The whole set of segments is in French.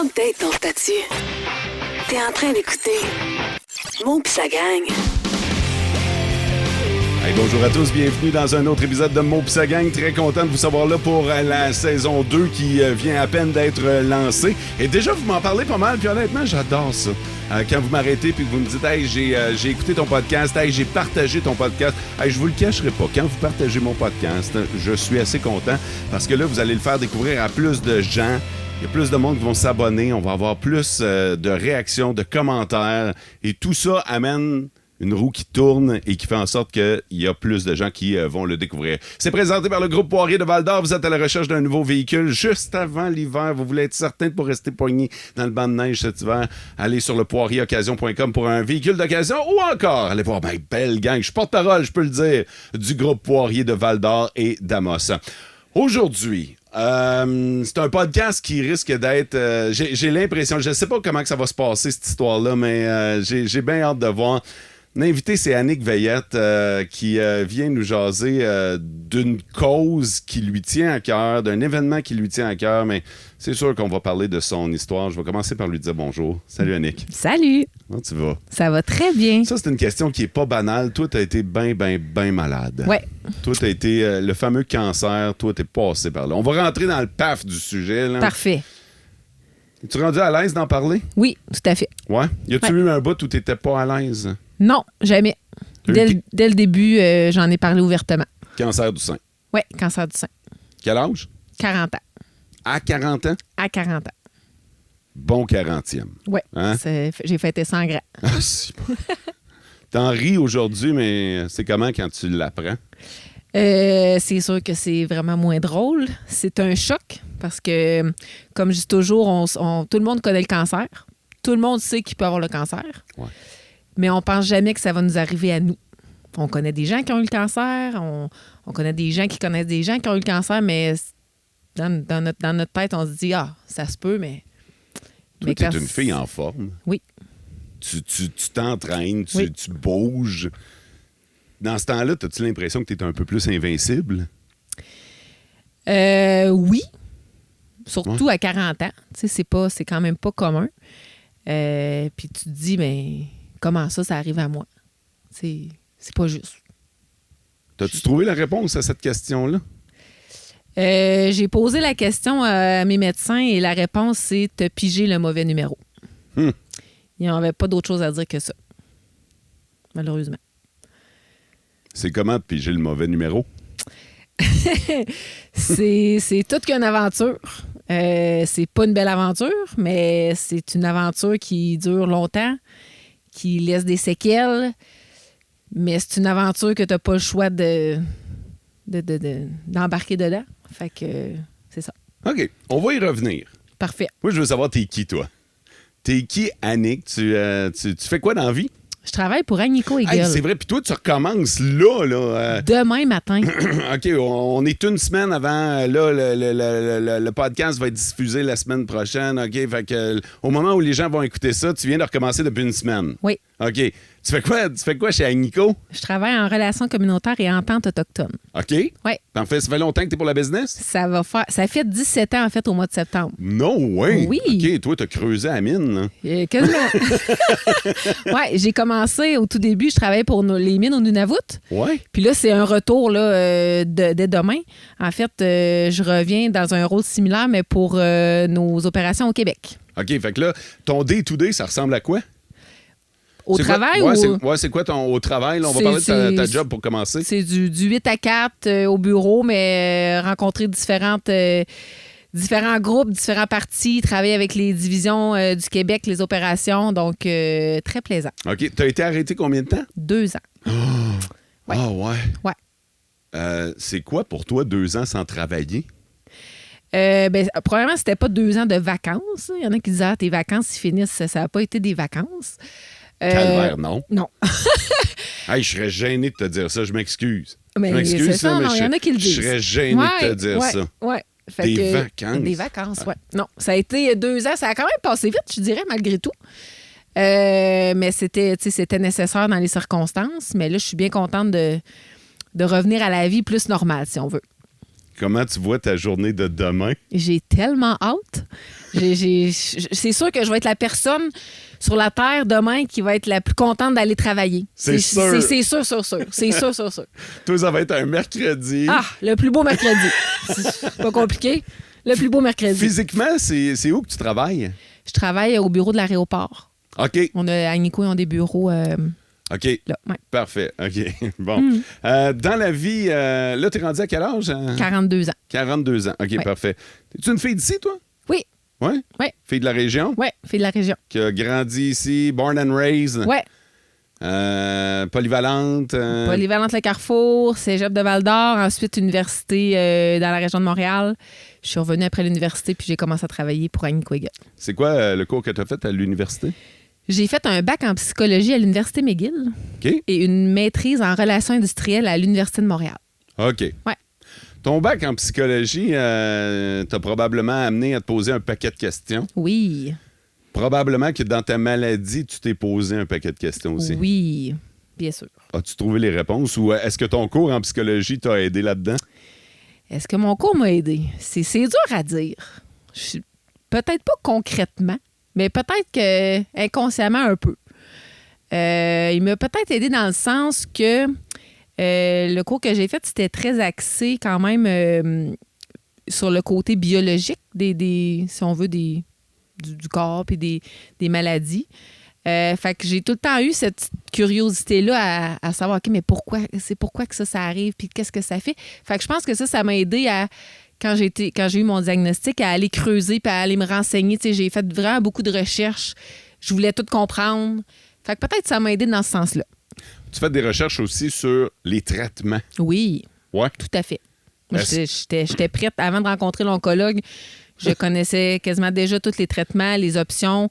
Update ton statut. T'es en train d'écouter Mo pis sa gang. Hey, bonjour à tous, bienvenue dans un autre épisode de Mo pis sa gang. Très content de vous savoir là pour la saison 2 qui vient à peine d'être lancée. Et déjà, vous m'en parlez pas mal, puis honnêtement, j'adore ça. Quand vous m'arrêtez puis que vous me dites « Hey, j'ai écouté ton podcast, hey, j'ai partagé ton podcast. » Hey, je vous le cacherai pas. Quand vous partagez mon podcast, je suis assez content parce que là, vous allez le faire découvrir à plus de gens. Il y a plus de monde qui vont s'abonner. On va avoir plus de réactions, de commentaires. Et tout ça amène une roue qui tourne et qui fait en sorte qu'il y a plus de gens qui vont le découvrir. C'est présenté par le groupe Poirier de Val-d'Or. Vous êtes à la recherche d'un nouveau véhicule juste avant l'hiver. Vous voulez être certain de ne pas rester poigné dans le banc de neige cet hiver. Allez sur le poirieroccasion.com pour un véhicule d'occasion ou encore allez voir ma belle gang. Je suis porte-parole, je peux le dire, du groupe Poirier de Val-d'Or et d'Amos. Aujourd'hui, c'est un podcast qui risque d'être... j'ai l'impression, je ne sais pas comment que ça va se passer cette histoire-là, mais j'ai bien hâte de voir. L'invité, c'est Annick Veillette qui vient nous jaser d'une cause qui lui tient à cœur, d'un événement qui lui tient à cœur, mais c'est sûr qu'on va parler de son histoire. Je vais commencer par lui dire bonjour. Salut Annick. Salut. Comment tu vas? Ça va très bien. Ça, c'est une question qui est pas banale. Toi, t'as été bien malade. Ouais. Toi, t'as été le fameux cancer. Toi, t'es passé par là. On va rentrer dans le paf du sujet. Là. Parfait. Es-tu rendu à l'aise d'en parler? Oui, tout à fait. Ouais? Y a-tu eu un bout où t'étais pas à l'aise? Non, jamais. Dès le début, j'en ai parlé ouvertement. Cancer du sein. Oui, cancer du sein. Quel âge? 40 ans. À 40 ans? À 40 ans. Bon 40e. Oui, Hein? J'ai fêté 100 gras. Ah, si. T'en ris aujourd'hui, mais c'est comment quand tu l'apprends? C'est sûr que c'est vraiment moins drôle. C'est un choc parce que, comme je dis toujours, tout le monde connaît le cancer. Tout le monde sait qu'il peut avoir le cancer. Ouais. Mais on pense jamais que ça va nous arriver à nous. On connaît des gens qui ont eu le cancer, on connaît des gens qui connaissent des gens qui ont eu le cancer, mais dans notre tête, on se dit « Ah, ça se peut, mais... » Toi, t'es une fille en forme. Oui. Tu t'entraînes, Oui. tu bouges. Dans ce temps-là, as-tu l'impression que t'es un peu plus invincible? Oui. Surtout à 40 ans. Tu sais, c'est quand même pas commun. Puis tu te dis, mais comment ça arrive à moi? C'est pas juste. T'as-tu trouvé la réponse à cette question-là? J'ai posé la question à mes médecins et la réponse, c'est te piger le mauvais numéro. Il n'y avait pas d'autre chose à dire que ça. Malheureusement. C'est comment de piger le mauvais numéro? C'est toute qu'une aventure. C'est pas une belle aventure, mais c'est une aventure qui dure longtemps, qui laisse des séquelles, mais c'est une aventure que t'as pas le choix d'embarquer dedans. Fait que c'est ça. OK, on va y revenir. Parfait. Moi, je veux savoir, t'es qui, toi? T'es qui, Annick? Tu fais quoi dans la vie? Je travaille pour Agnico Eagle. Hey, c'est vrai, puis toi, tu recommences là. Demain matin. OK, on est une semaine avant. Là, le podcast va être diffusé la semaine prochaine. OK, fait que au moment où les gens vont écouter ça, tu viens de recommencer depuis une semaine. Oui. OK. Tu fais quoi chez Agnico? Je travaille en relations communautaires et entente autochtone. OK. Oui. Ça fait longtemps que tu es pour la business? Ça fait 17 ans, en fait, au mois de septembre. Non, ouais. Oui. OK, toi, t'as creusé la mine, là. Quasiment. Oui, j'ai commencé au tout début, je travaillais pour les mines au Nunavut. Ouais. Puis là, c'est un retour là, dès demain. En fait, je reviens dans un rôle similaire, mais pour nos opérations au Québec. OK, fait que là, ton day-to-day, ça ressemble à quoi? Au travail c'est quoi ton au travail? Là, on va parler de ta job pour commencer. C'est du 8 à 4 au bureau, mais rencontrer différents groupes, différents partis, travailler avec les divisions du Québec, les opérations. Donc, très plaisant. OK. Tu as été arrêté combien de temps? 2 ans. Ouais. Ah ouais? Ouais. C'est quoi pour toi 2 ans sans travailler? Probablement, c'était pas 2 ans de vacances. Il y en a qui disaient, tes vacances, ils finissent. Ça n'a pas été des vacances. Calvaire, non. Non. Hey, je serais gêné de te dire ça. Je m'excuse. Mais je m'excuse, c'est ça, mais il y en a qui le disent. Je serais gêné de te dire ça. Oui. Vacances. Des vacances, oui. Non, ça a été 2 ans. Ça a quand même passé vite, je dirais, malgré tout. Mais c'était nécessaire dans les circonstances. Mais là, je suis bien contente de revenir à la vie plus normale, si on veut. Comment tu vois ta journée de demain? J'ai tellement hâte. C'est sûr que je vais être la personne sur la Terre demain qui va être la plus contente d'aller travailler. C'est sûr. C'est sûr. C'est sûr. Toi, ça va être un mercredi. Ah, le plus beau mercredi. C'est pas compliqué. Le plus beau mercredi. Physiquement, c'est où que tu travailles? Je travaille au bureau de l'aéroport. OK. À Nico, ils ont des bureaux OK. là. Ouais. Parfait. OK. Bon. Dans la vie, là, t'es rendu à quel âge? 42 ans. 42 ans. OK, Ouais. parfait. Es-tu une fille d'ici, toi? Oui. Oui? Oui. Fille de la région? Oui, fille de la région. Qui a grandi ici, born and raised? Oui. Polyvalente? Polyvalente Le Carrefour, Cégep de Val-d'Or, ensuite université dans la région de Montréal. Je suis revenue après l'université puis j'ai commencé à travailler pour Annie Quiggle. C'est quoi le cours que tu as fait à l'université? J'ai fait un bac en psychologie à l'Université McGill OK. et une maîtrise en relations industrielles à l'Université de Montréal. OK. Ouais. Ton bac en psychologie t'a probablement amené à te poser un paquet de questions. Oui. Probablement que dans ta maladie, tu t'es posé un paquet de questions aussi. Oui, bien sûr. As-tu trouvé les réponses ou est-ce que ton cours en psychologie t'a aidé là-dedans? Est-ce que mon cours m'a aidé? C'est dur à dire. Peut-être pas concrètement, mais peut-être que inconsciemment un peu. Il m'a peut-être aidé dans le sens que le cours que j'ai fait, c'était très axé quand même sur le côté biologique si on veut, du corps et des maladies. Fait que j'ai tout le temps eu cette curiosité-là à savoir, OK, mais pourquoi que ça arrive, puis qu'est-ce que ça fait? Fait que je pense que ça m'a aidé quand j'ai eu mon diagnostic, à aller creuser puis à aller me renseigner. Tu sais, j'ai fait vraiment beaucoup de recherches. Je voulais tout comprendre. Fait que peut-être ça m'a aidé dans ce sens-là. Tu fais des recherches aussi sur les traitements. Oui, Ouais. tout à fait. Moi, j'étais prête. Avant de rencontrer l'oncologue, je connaissais quasiment déjà tous les traitements, les options.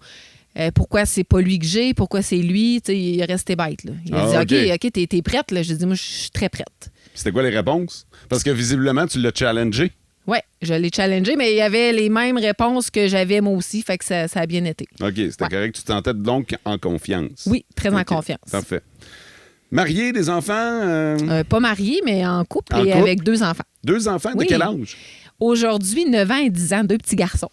Pourquoi c'est pas lui que j'ai, pourquoi c'est lui. Tu sais, il est resté bête. Là. Il a dit, OK, t'es prête? Là? J'ai dit, moi, je suis très prête. C'était quoi les réponses? Parce que visiblement, tu l'as challengé. Oui, je l'ai challengé, mais il y avait les mêmes réponses que j'avais moi aussi, fait que ça a bien été. OK, c'était correct. Tu te sentais donc en confiance. Oui, très en OK, confiance. Parfait. Marié, des enfants? Pas marié, mais en couple En et couple? avec 2 enfants. 2 enfants? Oui. De quel âge? Aujourd'hui, 9 ans et 10 ans, 2 petits garçons.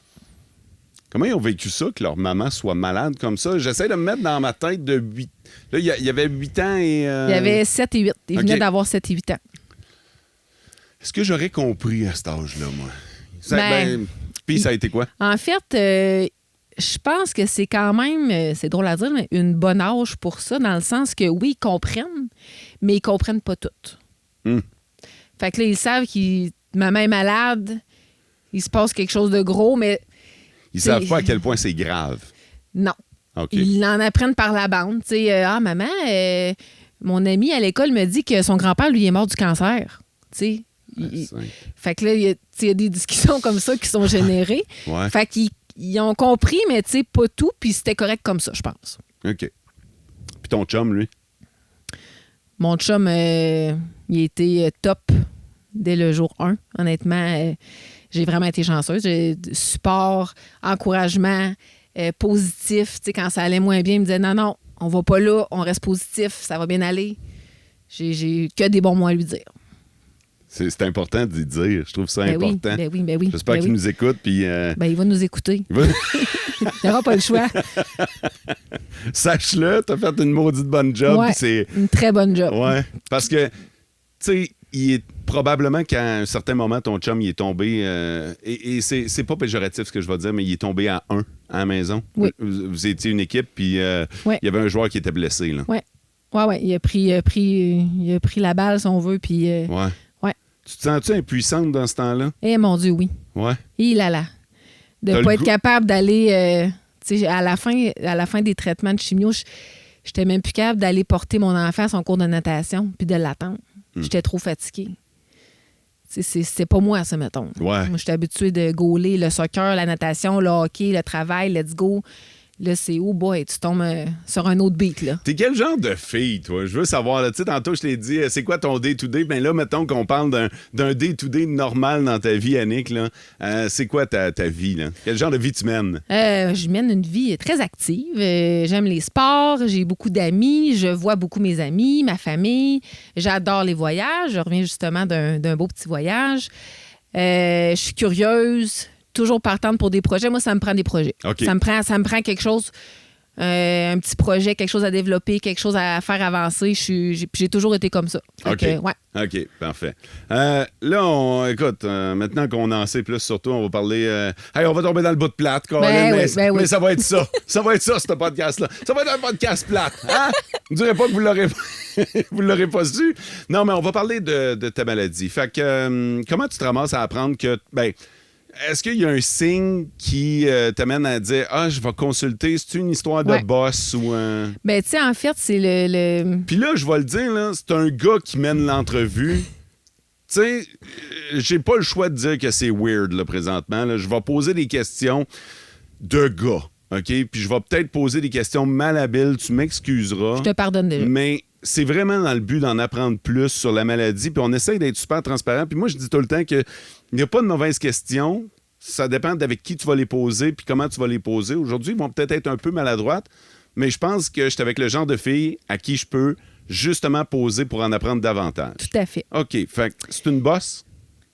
Comment ils ont vécu ça, que leur maman soit malade comme ça? J'essaie de me mettre dans ma tête de 8... Là, il y avait 8 ans et... Il y avait 7 et 8. Ils OK. venaient d'avoir 7 et 8 ans. Est-ce que j'aurais compris à cet âge-là, moi? Ben, Puis ça a été quoi? En fait, je pense que c'est quand même, c'est drôle à dire, mais une bonne âge pour ça, dans le sens que oui, ils comprennent, mais ils comprennent pas tout. Fait que là, ils savent que maman est malade, il se passe quelque chose de gros, mais... Ils savent pas à quel point c'est grave. Non. OK. Ils en apprennent par la bande. Tu sais, maman, mon ami à l'école me dit que son grand-père, lui, est mort du cancer. Tu sais. Fait que là, il y a des discussions comme ça qui sont générées. Ouais. Fait qu'ils ont compris, mais tu sais, pas tout, puis c'était correct comme ça, je pense. OK. Puis ton chum, lui? Mon chum, il était top dès le jour 1. Honnêtement, j'ai vraiment été chanceuse. J'ai support, encouragement, positif. Tu sais, quand ça allait moins bien, il me disait non, on va pas là, on reste positif, ça va bien aller. J'ai que des bons mots à lui dire. C'est important d'y dire. Je trouve ça important. Ben oui. J'espère Ben qu'il oui. nous écoute. Puis, il va nous écouter. il va- Il n'aura pas le choix. Sache-le, t'as fait une maudite bonne job. Ouais, puis c'est... une très bonne job. Ouais. Parce que, tu sais, il est probablement qu'à un certain moment, ton chum, il est tombé... et c'est pas péjoratif ce que je vais dire, mais il est tombé à 1 à la maison. Oui. Vous étiez une équipe, puis Ouais. il y avait un joueur qui était blessé. Là. Ouais. Il a pris la balle, si on veut, puis... Ouais. Ouais. Tu te sens-tu impuissante dans ce temps-là? Eh, mon Dieu, oui. Ouais. Il a là. De T'as ne le pas être goût- capable d'aller... tu sais, à la fin des traitements de chimio, j'étais même plus capable d'aller porter mon enfant à son cours de natation puis de l'attendre. J'étais trop fatiguée. C'est pas moi, ça, mettons. Ouais. Moi, j'étais habituée de gauler le soccer, la natation, le hockey, le travail, let's go. Là, c'est oh boy, tu tombes sur un autre beat, là. T'es quel genre de fille, toi? Je veux savoir. Tu sais, tantôt, je t'ai dit, c'est quoi ton day-to-day? Ben là, mettons qu'on parle d'un day-to-day normal dans ta vie, Annick. Là. C'est quoi ta vie? Là? Quel genre de vie tu mènes? Je mène une vie très active. J'aime les sports, j'ai beaucoup d'amis, je vois beaucoup mes amis, ma famille. J'adore les voyages. Je reviens justement d'un beau petit voyage. Je suis curieuse, toujours partante pour des projets. Moi, ça me prend des projets. OK. Ça me prend quelque chose, un petit projet, quelque chose à développer, quelque chose à faire avancer. J'ai toujours été comme ça. Fait OK. que, ouais. OK, parfait. Écoute, maintenant qu'on en sait plus sur toi, on va parler... hey, on va tomber dans le bout de plate, Caroline, mais ça va être ça. Ça va être ça, ce podcast-là. Ça va être un podcast plate. Hein? Ne direz pas que vous l'aurez pas su. Non, mais on va parler de ta maladie. Fait que, comment tu te ramasses à apprendre que... Est-ce qu'il y a un signe qui t'amène à dire « Ah, je vais consulter, c'est une histoire de boss ou un... » Ben, tu sais, en fait, c'est le... Puis là, je vais le dire, là, c'est un gars qui mène l'entrevue. Tu sais, j'ai pas le choix de dire que c'est weird, là, présentement. Là. Je vais poser des questions de gars, OK? Puis je vais peut-être poser des questions malhabiles, tu m'excuseras. Je te pardonne déjà. Mais c'est vraiment dans le but d'en apprendre plus sur la maladie, puis on essaye d'être super transparent. Puis moi, je dis tout le temps qu'il n'y a pas de mauvaises questions. Ça dépend d'avec qui tu vas les poser puis comment tu vas les poser. Aujourd'hui, ils vont peut-être être un peu maladroites, mais je pense que je suis avec le genre de fille à qui je peux justement poser pour en apprendre davantage. Tout à fait. OK. Fait que c'est une bosse?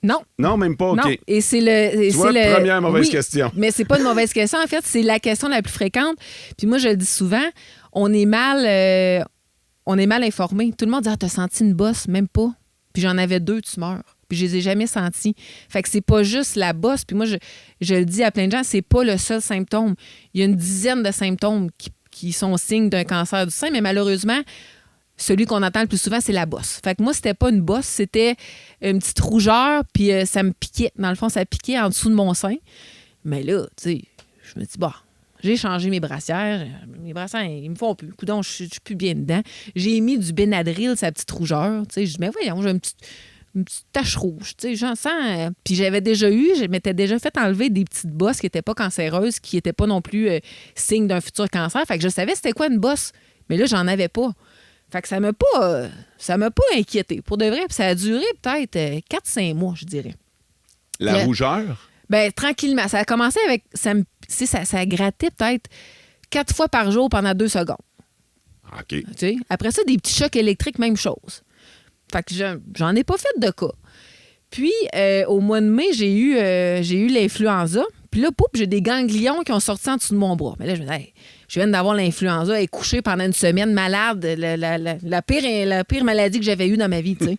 Non. Non, même pas? OK. Non. Et c'est le... Tu vois, première mauvaise question. Mais c'est pas une mauvaise question. En fait, c'est la question la plus fréquente. Puis moi, je le dis souvent, on est mal informé. Tout le monde dit « Ah, t'as senti une bosse? » Même pas. Puis j'en avais 2 tumeurs. Puis je les ai jamais sentis. Fait que c'est pas juste la bosse. Puis moi, je le dis à plein de gens, c'est pas le seul symptôme. Il y a une dizaine de symptômes qui sont signes d'un cancer du sein, mais malheureusement, celui qu'on entend le plus souvent, c'est la bosse. Fait que moi, c'était pas une bosse, c'était une petite rougeur, puis ça me piquait. Dans le fond, ça piquait en dessous de mon sein. Mais là, tu sais, je me dis, bah, j'ai changé mes brassières. Mes brassières, ils me font plus. Coudonc, je suis plus bien dedans. J'ai mis du Benadryl, sa petite rougeur. Tu sais, je dis, mais voyons, j'ai une petite tache rouge. Tu sais, j'en sens. Puis je m'étais déjà fait enlever des petites bosses qui n'étaient pas cancéreuses, qui n'étaient pas non plus signe d'un futur cancer. Fait que je savais c'était quoi une bosse. Mais là, j'en avais pas. Fait que ça m'a pas inquiété. Pour de vrai, puis ça a duré peut-être 4-5 mois, je dirais. La rougeur? Ben tranquillement. Ça a commencé avec... Ça grattait peut-être 4 fois par jour pendant 2 secondes. OK. Tu sais? Après ça, des petits chocs électriques, même chose. Fait que j'en ai pas fait de cas. Puis, au mois de mai, j'ai eu l'influenza. Puis là, poup, j'ai des ganglions qui ont sorti en dessous de mon bras. Mais là, je me dis, hey, je viens d'avoir l'influenza, elle est couchée pendant une semaine, malade, la pire maladie que j'avais eue dans ma vie, tu sais.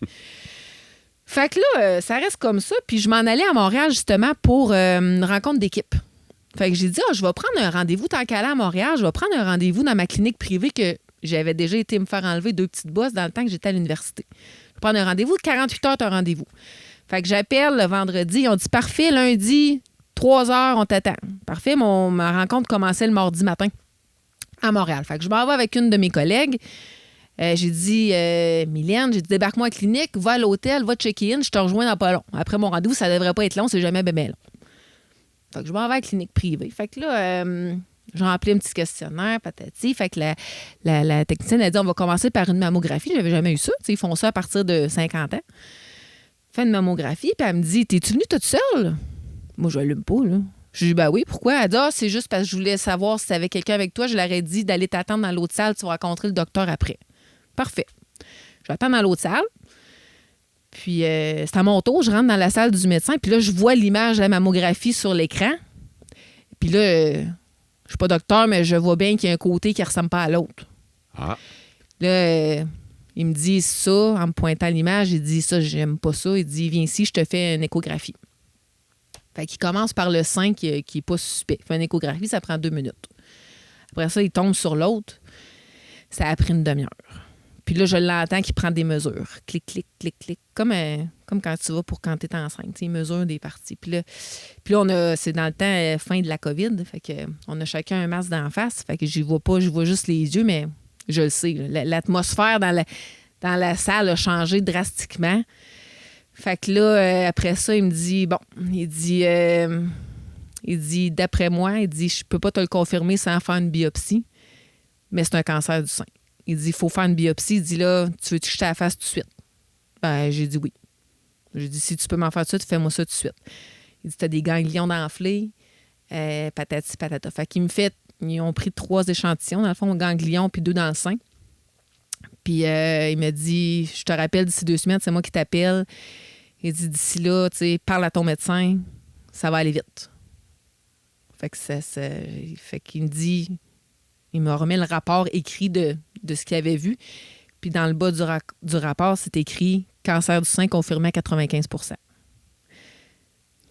Fait que là, ça reste comme ça. Puis je m'en allais à Montréal, justement, pour une rencontre d'équipe. Fait que j'ai dit, je vais prendre un rendez-vous tant qu'à aller à Montréal. Je vais prendre un rendez-vous dans ma clinique privée que j'avais déjà été me faire enlever 2 petites bosses dans le temps que j'étais à l'université. Je vais prendre un rendez-vous. 48 heures, t'as un rendez-vous. Fait que j'appelle le vendredi. Ils ont dit, parfait, lundi, 3 heures, on t'attend. Parfait, ma rencontre commençait le mardi matin à Montréal. Fait que je m'en vais avec une de mes collègues. J'ai dit, Mylène, j'ai dit, débarque-moi à la clinique, va à l'hôtel, va checker-in, je te rejoins dans pas long. Après mon rendez-vous, ça devrait pas être long, c'est jamais bébé long. Fait que je m'en vais à la clinique privée. Fait que là, j'ai rempli un petit questionnaire, patati. Fait que la technicienne a dit, on va commencer par une mammographie. J'avais jamais eu ça. T'sais, ils font ça à partir de 50 ans. Fait une mammographie, puis elle me dit, t'es-tu venue toute seule? Moi, je l'allume pas, là. Je dis, ben oui, pourquoi? Elle dit, c'est juste parce que je voulais savoir si t'avais quelqu'un avec toi. Je leur ai dit d'aller t'attendre dans l'autre salle, tu vas rencontrer le docteur après. Parfait. Je vais attendre dans l'autre salle. Puis, c'est à mon tour, je rentre dans la salle du médecin, puis là, je vois l'image de la mammographie sur l'écran. Puis là, je suis pas docteur, mais je vois bien qu'il y a un côté qui ressemble pas à l'autre. Ah. Là, il me dit ça, en me pointant l'image, il dit ça, j'aime pas ça. Il dit, viens ici, je te fais une échographie. Fait qu'il commence par le sein qui est pas suspect. Il fait une échographie, ça prend 2 minutes. Après ça, il tombe sur l'autre. Ça a pris une demi-heure. Puis là, je l'entends qui prend des mesures. Clic, clic, clic, clic. Comme quand tu vas pour quand tu es enceinte. Il mesure des parties. Puis là c'est dans le temps fin de la COVID. Fait que on a chacun un masque d'en face. Fait que je vois pas, je vois juste les yeux, mais je le sais. L'atmosphère dans la salle a changé drastiquement. Fait que là, après ça, il me dit, d'après moi, il dit, je peux pas te le confirmer sans faire une biopsie, mais c'est un cancer du sein. Il dit, il faut faire une biopsie. Il dit, là, tu veux que je te la fasse tout de suite? Ben, j'ai dit oui. J'ai dit, si tu peux m'en faire tout de suite, fais-moi ça tout de suite. Il dit, t'as des ganglions d'enflés, patati patata. Fait ils ont pris 3 échantillons, dans le fond, ganglions, puis 2 dans le sein. Puis il m'a dit, je te rappelle d'ici 2 semaines, c'est moi qui t'appelle. Il dit, d'ici là, tu sais, parle à ton médecin, ça va aller vite. Fait que fait qu'il me dit... Il me remet le rapport écrit de ce qu'il avait vu. Puis dans le bas du rapport, c'est écrit « Cancer du sein confirmé à 95 ».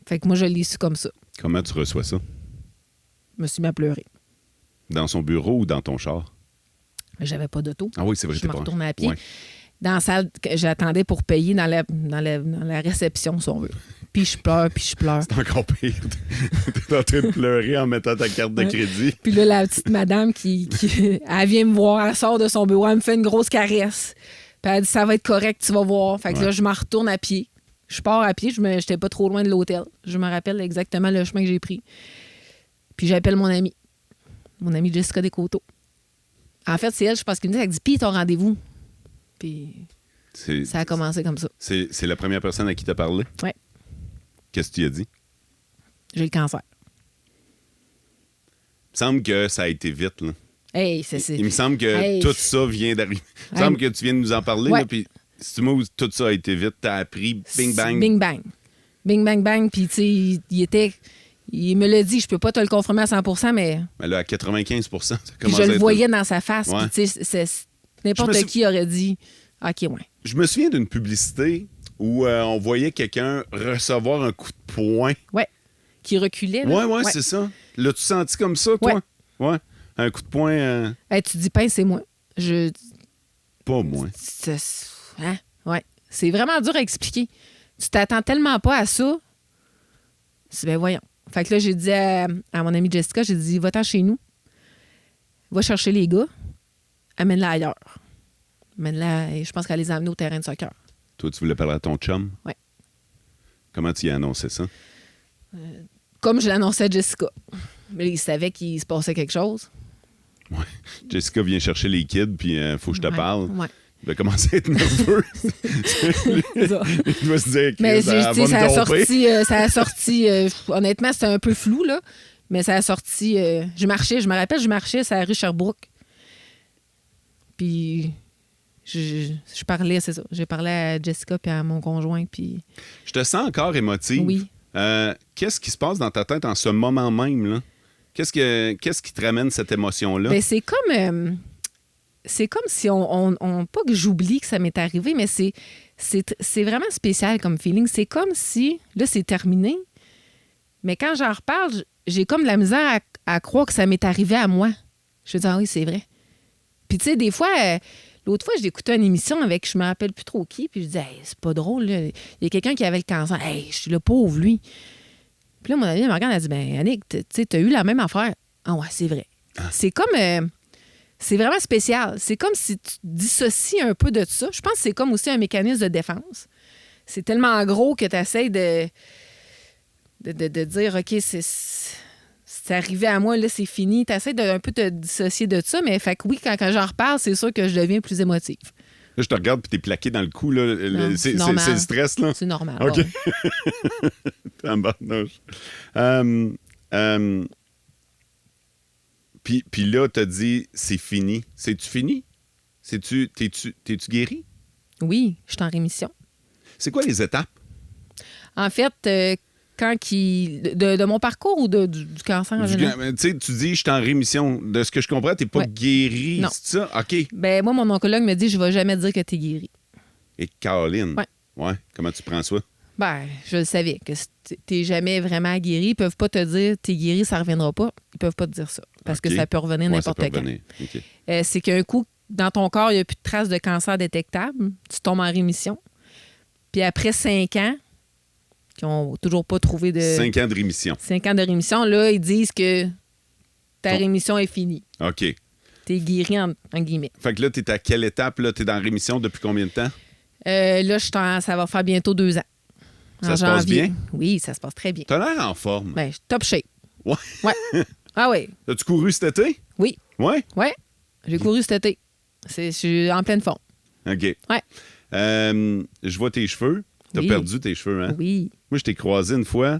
Fait que moi, je l'ai su comme ça. Comment tu reçois ça? Je me suis mis à pleurer. Dans son bureau ou dans ton char? J'avais pas d'auto. Ah oui, c'est vrai. Je me retournais à pied. Ouais. Dans la salle que j'attendais pour payer dans la réception, si on veut. Puis je pleure. C'est encore pire. T'es en train de pleurer en mettant ta carte de crédit. Puis là, la petite madame qui elle vient me voir, elle sort de son bureau, elle me fait une grosse caresse. Puis elle dit, ça va être correct, tu vas voir. Fait que là, je m'en retourne à pied. Je pars à pied, j'étais pas trop loin de l'hôtel. Je me rappelle exactement le chemin que j'ai pris. Puis j'appelle mon amie Jessica Descoteaux. En fait, c'est elle, je pense qu'elle me dit, elle dit, puis ton rendez-vous. Puis ça a commencé comme ça. C'est la première personne à qui t'as parlé? Oui. Qu'est-ce que tu as dit? J'ai le cancer. Il me semble que ça a été vite, là. Hey, Il me semble que tout ça vient d'arriver. Il me semble que tu viens de nous en parler, là, puis si tu m'as tout ça a été vite, t'as appris, bing bang. Bing bang. Bing bang bang, puis tu sais, il me l'a dit, je peux pas te le confirmer à 100%, mais... Mais là, à 95 ça Puis commence je à le être... voyais dans sa face, Ouais. puis tu sais, n'importe qui aurait dit, OK, ouais. Je me souviens d'une publicité où on voyait quelqu'un recevoir un coup de poing. Ouais. Qui reculait. Là. Ouais, c'est ça. L'as-tu senti comme ça, toi? Ouais. Un coup de poing... Hey, tu dis pince, c'est moi. Pas moi. Hein? Ouais. C'est vraiment dur à expliquer. Tu t'attends tellement pas à ça. Ben voyons. Fait que là, j'ai dit à mon amie Jessica, j'ai dit, va-t'en chez nous. Va chercher les gars. Amène-la ailleurs. Amène-la, je pense qu'elle les a amenés au terrain de soccer. Toi, tu voulais parler à ton chum? Ouais. Comment tu y as annoncé ça? Comme je l'annonçais à Jessica. Mais il savait qu'il se passait quelque chose. Ouais. Jessica vient chercher les kids, puis faut que je te parle. Ouais. Il va commencer à être nerveux. Il doit se dire que mais ça va ça me a sorti honnêtement, c'était un peu flou, là. Mais ça a sorti... je me rappelle, je marchais sur la rue Sherbrooke. Puis... Je parlais, c'est ça. J'ai parlé à Jessica puis à mon conjoint. Puis... Je te sens encore émotive. Oui. Qu'est-ce qui se passe dans ta tête en ce moment même, là? Qu'est-ce qui te ramène cette émotion-là? Bien, c'est comme si pas que j'oublie que ça m'est arrivé, mais c'est vraiment spécial comme feeling. C'est comme si, là, c'est terminé, mais quand j'en reparle, j'ai comme de la misère à croire que ça m'est arrivé à moi. Je me dis, ah oui, c'est vrai. Puis, tu sais, des fois... L'autre fois, j'écoutais une émission avec je me rappelle plus trop qui, puis je disais, hey, c'est pas drôle, là. Il y a quelqu'un qui avait le cancer. Hey, je suis le pauvre, lui. Puis là, mon amie, elle me regarde, elle dit, ben, Annick, tu sais, t'as eu la même affaire. Ah ouais, c'est vrai. Ah. C'est comme. C'est vraiment spécial. C'est comme si tu dissocies un peu de ça. Je pense que c'est comme aussi un mécanisme de défense. C'est tellement gros que tu essaies de dire, OK, c'est arrivé à moi, là, c'est fini. Tu essaies un peu te dissocier de ça, mais fait que oui, quand j'en reparle, c'est sûr que je deviens plus émotive. Là, je te regarde puis t'es plaqué dans le cou. Là. C'est le stress, là? C'est normal. OK. Puis là, t'as dit, c'est fini. C'est-tu fini? T'es-tu guéri? Oui, je suis en rémission. C'est quoi les étapes? En fait, de mon parcours ou du cancer en général? Tu dis, je suis en rémission. De ce que je comprends, t'es pas guéri. Non. C'est ça? OK. Ben moi, mon oncologue me dit, je vais jamais dire que t'es guéri. Et Caroline? Ouais. Comment tu prends ça? Ben, je le savais, que t'es jamais vraiment guéri. Ils peuvent pas te dire, t'es guéri, ça reviendra pas. Ils peuvent pas te dire ça. Parce que ça peut revenir n'importe quand. Okay. C'est qu'un coup, dans ton corps, il n'y a plus de traces de cancer détectable. Tu tombes en rémission. Puis après 5 ans, qui n'ont toujours pas trouvé de... 5 ans de rémission. 5 ans de rémission, là, ils disent que ta rémission est finie. OK. T'es guéri, en guillemets. Fait que là, t'es à quelle étape? Là? T'es dans rémission depuis combien de temps? Là, ça va faire bientôt 2 ans. Ça se passe bien? Oui, ça se passe très bien. T'as l'air en forme. Ben, top shape. Ouais. Ah oui. As-tu couru cet été? Oui. Ouais? Ouais. J'ai couru cet été. Je suis en pleine forme. OK. Ouais. Je vois tes cheveux. T'as perdu tes cheveux, hein? Oui. Moi, je t'ai croisé une fois.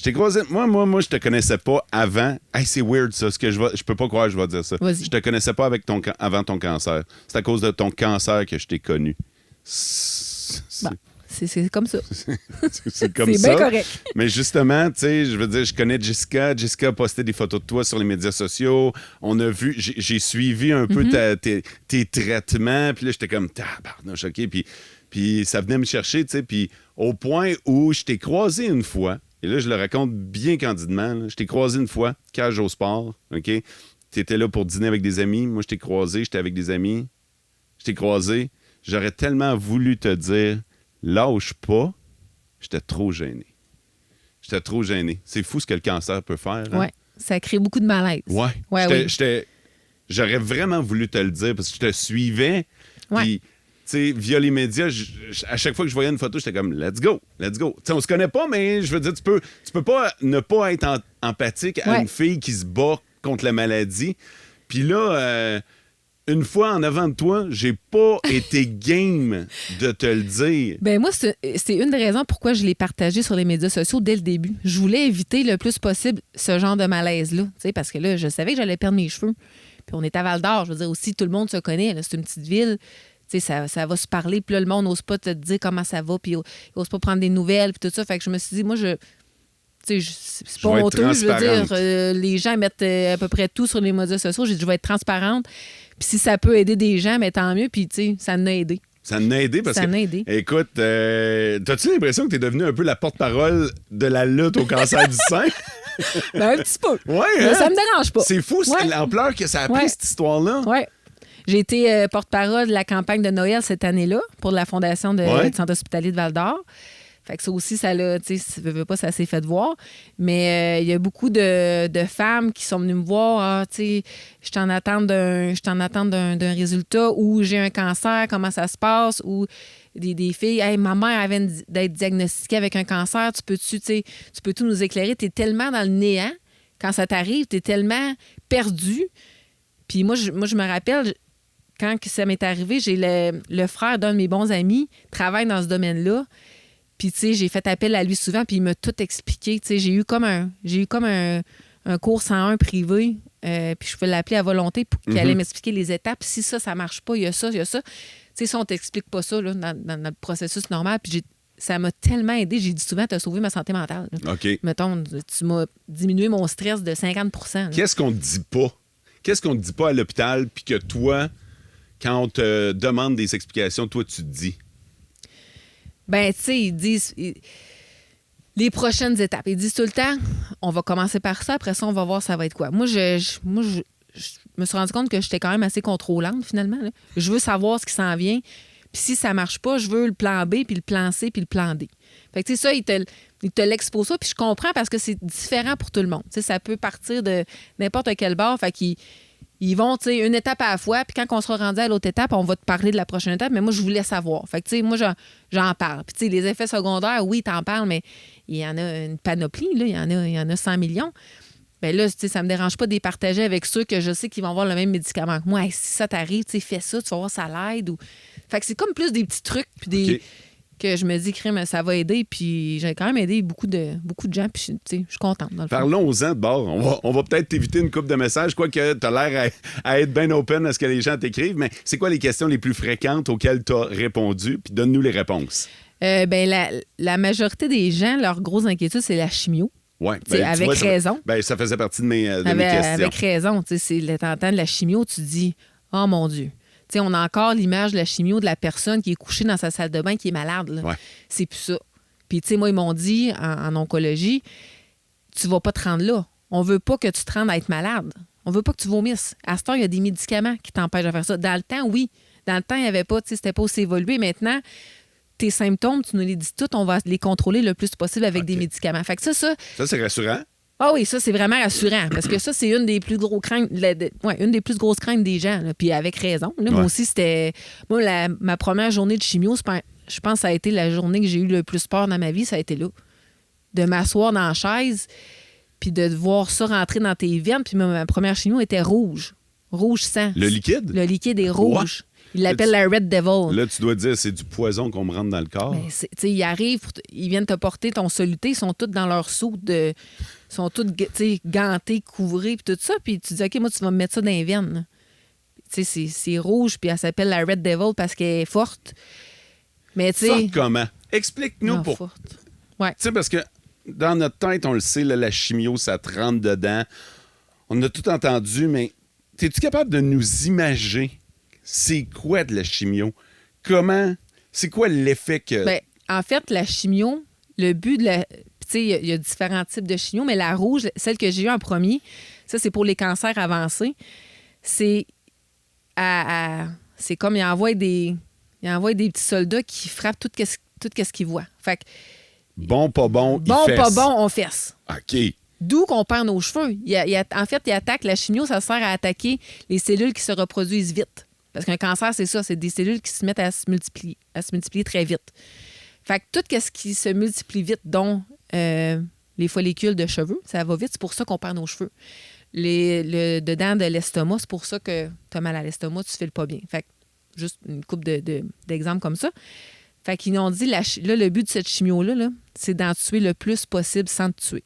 Moi, je te connaissais pas avant. Hey, c'est weird, ça. Je peux pas croire que je vais dire ça. Vas-y. Je te connaissais pas avant ton cancer. C'est à cause de ton cancer que je t'ai connu. C'est comme ça. C'est comme C'est ça. bien correct. Mais justement, tu sais, je veux dire, je connais Jessica. Jessica a posté des photos de toi sur les médias sociaux. On a vu, j'ai suivi un peu tes traitements. Puis là, j'étais comme, tabarnouche, OK. Puis ça venait me chercher, tu sais. Puis au point où je t'ai croisé une fois, et là, je le raconte bien candidement, là, je t'ai croisé une fois, cage au sport, OK. Tu étais là pour dîner avec des amis. Moi, je t'ai croisé, j'étais avec des amis. Je t'ai croisé. J'aurais tellement voulu te dire, lâche pas. J'étais trop gêné. C'est fou ce que le cancer peut faire. Hein? Oui, ça crée beaucoup de malaise. Ouais. J'aurais vraiment voulu te le dire parce que je te suivais. Puis, tu sais, via les médias, à chaque fois que je voyais une photo, j'étais comme, let's go. T'sais, on se connaît pas, mais je veux dire, tu peux pas ne pas être empathique à une fille qui se bat contre la maladie. Puis là, une fois en avant de toi, j'ai pas été game de te le dire. Ben moi, c'est une des raisons pourquoi je l'ai partagé sur les médias sociaux dès le début. Je voulais éviter le plus possible ce genre de malaise-là, parce que là, je savais que j'allais perdre mes cheveux. Puis on est à Val-d'Or, je veux dire aussi, tout le monde se connaît, là, c'est une petite ville. Ça va se parler, puis là, le monde n'ose pas te dire comment ça va, puis il n'ose pas prendre des nouvelles, puis tout ça. Fait que je me suis dit, moi, c'est pas honteux, je veux dire. Les gens mettent à peu près tout sur les médias sociaux. J'ai dit, je vais être transparente. Puis si ça peut aider des gens, mais tant mieux. Puis, tu sais, ça en a aidé. Ça en a aidé parce que, écoute, t'as-tu l'impression que t'es devenue un peu la porte-parole de la lutte au cancer du sein? Ben, un petit peu. Ouais, mais hein? Ça me dérange pas. C'est fou, c'est l'ampleur que ça a pris, cette histoire-là. Oui. J'ai été porte-parole de la campagne de Noël cette année-là pour la Fondation du Centre hospitalier de Val-d'Or. Fait que ça aussi, ça l'a, tu sais, ça s'est fait voir. Mais il y a beaucoup de femmes qui sont venues me voir. Tu sais, je suis en attente d'un résultat, ou j'ai un cancer, comment ça se passe, ou des filles, hey, ma mère vient d'être diagnostiquée avec un cancer, tu peux tout nous éclairer. Tu es tellement dans le néant quand ça t'arrive, tu es tellement perdu. Puis moi, je me rappelle, quand ça m'est arrivé, j'ai le frère d'un de mes bons amis travaille dans ce domaine-là. Puis, tu sais, j'ai fait appel à lui souvent, puis il m'a tout expliqué. Tu sais, j'ai eu comme un cours 101 privé, puis je pouvais l'appeler à volonté pour qu'il allait m'expliquer les étapes. Si ça marche pas, il y a ça, il y a ça. Tu sais, si on t'explique pas ça là, dans le processus normal, puis ça m'a tellement aidé. J'ai dit souvent, tu as sauvé ma santé mentale. Là. OK. Mettons, tu m'as diminué mon stress de 50 %. Qu'est-ce qu'on te dit pas? Qu'est-ce qu'on te dit pas à l'hôpital, puis que toi, quand on te demande des explications, toi, tu te dis? Ben, tu sais, ils disent les prochaines étapes. Ils disent tout le temps, on va commencer par ça, après ça, on va voir ça va être quoi. Moi, je me suis rendu compte que j'étais quand même assez contrôlante, finalement. Là. Je veux savoir ce qui s'en vient. Puis si ça marche pas, je veux le plan B, puis le plan C, puis le plan D. Fait que, tu sais, ça, ils te l'exposent ça, puis je comprends parce que c'est différent pour tout le monde. Tu sais, ça peut partir de n'importe quel bord. Fait qu'ils vont, tu sais, une étape à la fois, puis quand on sera rendu à l'autre étape, on va te parler de la prochaine étape, mais moi, je voulais savoir. Fait que, tu sais, moi, j'en parle. Puis, tu sais, les effets secondaires, oui, t'en parles, mais il y en a une panoplie, là. Il y en a 100 millions. Bien là, tu sais, ça me dérange pas de les partager avec ceux que je sais qu'ils vont avoir le même médicament que moi. Hey, si ça t'arrive, tu sais, fais ça, tu vas voir, ça l'aide. Fait que c'est comme plus des petits trucs, puis que je me dis, crème, ça va aider. Puis j'ai quand même aidé beaucoup de gens, puis tu sais, je suis contente. Dans le fond. Parlons-en de bord. On va peut-être t'éviter une couple de messages, quoique tu as l'air à être bien open à ce que les gens t'écrivent, mais c'est quoi les questions les plus fréquentes auxquelles tu as répondu? Puis donne-nous les réponses. La majorité des gens, leur grosse inquiétude, c'est la chimio. Oui, avec raison. Ça faisait partie de mes questions. Avec raison. C'est t'entends de la chimio, tu te dis, oh mon Dieu. T'sais, on a encore l'image de la chimio de la personne qui est couchée dans sa salle de bain qui est malade. Là. Ouais. C'est plus ça. Puis, tu sais, moi, ils m'ont dit en oncologie, tu vas pas te rendre là. On veut pas que tu te rendes à être malade. On veut pas que tu vomisses. À ce temps, il y a des médicaments qui t'empêchent de faire ça. Dans le temps, oui. Dans le temps, il n'y avait pas, c'était pas aussi évolué. Maintenant, tes symptômes, tu nous les dis toutes, on va les contrôler le plus possible avec des médicaments. Fait que ça... Ça, c'est rassurant. Ah oui, ça, c'est vraiment rassurant parce que ça, c'est une des plus grosses craintes, une des plus grosses craintes des gens. Là, puis avec raison. Là, moi aussi, c'était... Moi, ma première journée de chimio, je pense que ça a été la journée que j'ai eu le plus peur dans ma vie, ça a été là. De m'asseoir dans la chaise puis de voir ça rentrer dans tes veines. Puis ma première chimio était rouge. Rouge sang. Le liquide? Le liquide est rouge. What? Il l'appelle la Red Devil. Là, tu dois dire c'est du poison qu'on me rentre dans le corps. Ils arrivent, ils viennent te porter ton soluté, ils sont tous dans leur soude, ils sont tous gantés, couvrés, puis tout ça. Puis tu dis, OK, moi, tu vas me mettre ça dans les veines. C'est rouge, puis elle s'appelle la Red Devil parce qu'elle est forte. Mais tu sais. Forte comment? Explique-nous pour... forte. Ouais. Tu sais, parce que dans notre tête, on le sait, là, la chimio, ça te rentre dedans. On a tout entendu, mais es-tu capable de nous imaginer c'est quoi de la chimio? Comment? C'est quoi l'effet que... Ben, en fait, la chimio, le but de la... Tu sais, il y a différents types de chimio, mais la rouge, celle que j'ai eue en premier, ça, c'est pour les cancers avancés. C'est c'est comme il envoie des petits soldats qui frappent tout ce qu'ils voient. Fait que, bon, pas bon, il bon, fesse. pas bon, on fesse. OK. D'où qu'on perd nos cheveux. En fait, il attaque la chimio, ça sert à attaquer les cellules qui se reproduisent vite. Parce qu'un cancer, c'est ça, c'est des cellules qui se mettent à se multiplier très vite. Fait que tout ce qui se multiplie vite, dont les follicules de cheveux, ça va vite, c'est pour ça qu'on perd nos cheveux. Le dedans de l'estomac, c'est pour ça que tu as mal à l'estomac, tu ne files pas bien. Fait que juste une couple d'exemples comme ça. Fait qu'ils ont dit, là, le but de cette chimio-là, là, c'est d'en tuer le plus possible sans te tuer.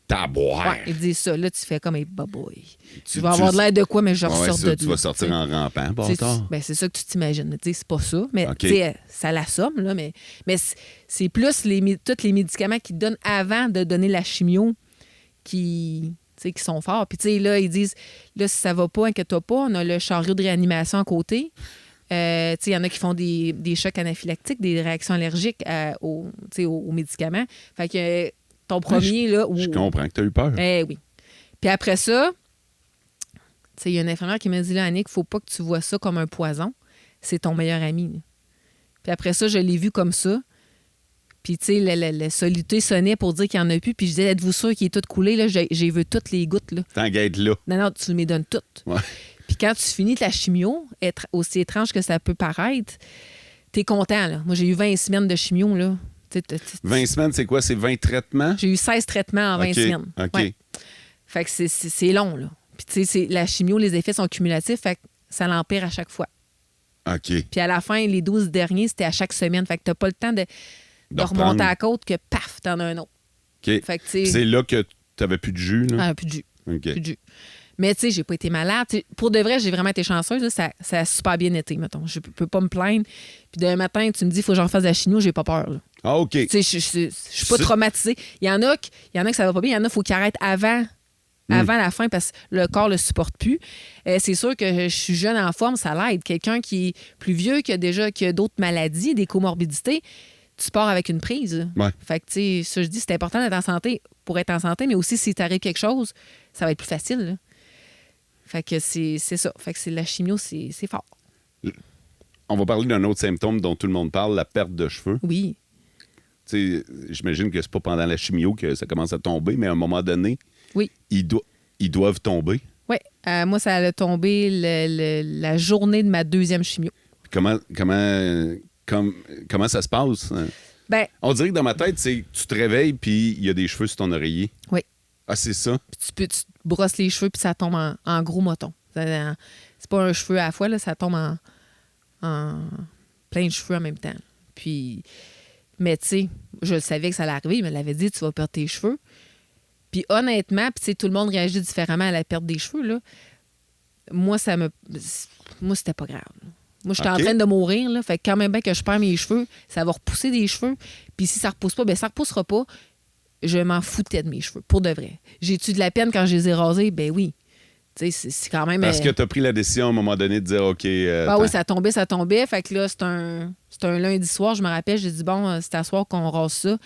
Taboire. Ouais, ils disent ça. Là, tu fais comme un baboy. Tu vas avoir de l'air de quoi, mais je ressors de là. Tu vas sortir en rampant, bâtard. Ben, c'est ça que tu t'imagines. C'est pas ça. Mais OK. ça l'assomme, là. Mais c'est plus tous les médicaments qu'ils te donnent avant de donner la chimio qui sont forts. Puis, là, ils disent, là, si ça va pas, inquiète-toi pas, on a le chariot de réanimation à côté. Il y en a qui font des chocs anaphylactiques, des réactions allergiques aux médicaments. Fait que ton premier, là... Je comprends que tu as eu peur. Oui. Puis après ça, il y a une infirmière qui m'a dit, là, Annick, il ne faut pas que tu vois ça comme un poison. C'est ton meilleur ami. Là. Puis après ça, je l'ai vu comme ça. Puis, tu sais, la soluté sonnait pour dire qu'il n'y en a plus. Puis je disais, êtes-vous sûr qu'il est tout coulé? Là, j'ai vu toutes les gouttes. Là. T'enquêtes là. Non, tu me les donnes toutes. Ouais. Puis quand tu finis ta chimio, aussi étrange que ça peut paraître, t'es content. Là. Moi, j'ai eu 20 semaines de chimio. Là. 20 semaines, c'est quoi? C'est 20 traitements? J'ai eu 16 traitements en 20 semaines. OK. Ouais. Fait que c'est long, là. Puis, tu sais, la chimio, les effets sont cumulatifs, fait que ça l'empire à chaque fois. OK. Puis à la fin, les 12 derniers, c'était à chaque semaine. Fait que t'as pas le temps de remonter à la côte que, paf, t'en as un autre. OK. Fait que, tu sais... C'est là que t'avais plus de jus, là? Ah, plus de jus. OK. Plus de jus. Mais, tu sais, j'ai pas été malade. T'sais, pour de vrai, j'ai vraiment été chanceuse. Là. Ça a super bien été, mettons. Je peux pas me plaindre. Puis d'un matin, tu me dis, il faut que j'en fasse de la chimio, j'ai pas peur, là. Ah, OK. Tu sais, je suis pas traumatisée. Il y en a que ça va pas bien. Il y en a, il faut qu'ils arrêtent avant la fin parce que le corps le supporte plus. C'est sûr que je suis jeune en forme, ça l'aide. Quelqu'un qui est plus vieux, qui a d'autres maladies, des comorbidités, tu pars avec une prise. Ouais. Fait que, tu sais, ça, je dis, c'est important d'être en santé pour être en santé, mais aussi, si t'arrive quelque chose, ça va être plus facile, là. Fait que c'est ça. Fait que la chimio, c'est fort. On va parler d'un autre symptôme dont tout le monde parle, la perte de cheveux. Oui. Tu sais, j'imagine que c'est pas pendant la chimio que ça commence à tomber, mais à un moment donné, Oui. ils doivent tomber. Oui. Moi, ça allait tomber la journée de ma deuxième chimio. Comment ça se passe? Ben, On dirait que dans ma tête, c'est tu te réveilles puis il y a des cheveux sur ton oreiller. oui. Ah, c'est ça? Puis tu te brosses les cheveux, puis ça tombe en gros moton. C'est pas un cheveu à la fois, là, ça tombe en plein de cheveux en même temps. Puis, mais tu sais, je savais que ça allait arriver, il me l'avait dit, tu vas perdre tes cheveux. Puis honnêtement, puis tout le monde réagit différemment à la perte des cheveux, là. Moi, c'était pas grave. Là. Moi, j'étais en train de mourir, là. Fait que quand même bien que je perds mes cheveux, ça va repousser des cheveux. Puis si ça repousse pas, ben ça repoussera pas. Je m'en foutais de mes cheveux, pour de vrai. J'ai-tu de la peine quand je les ai rasés? Ben oui. Tu sais, c'est quand même... Parce que tu as pris la décision à un moment donné de dire, OK... oui, ça tombait. Fait que là, c'est un lundi soir, je me rappelle, j'ai dit, bon, c'est à soir qu'on rase ça.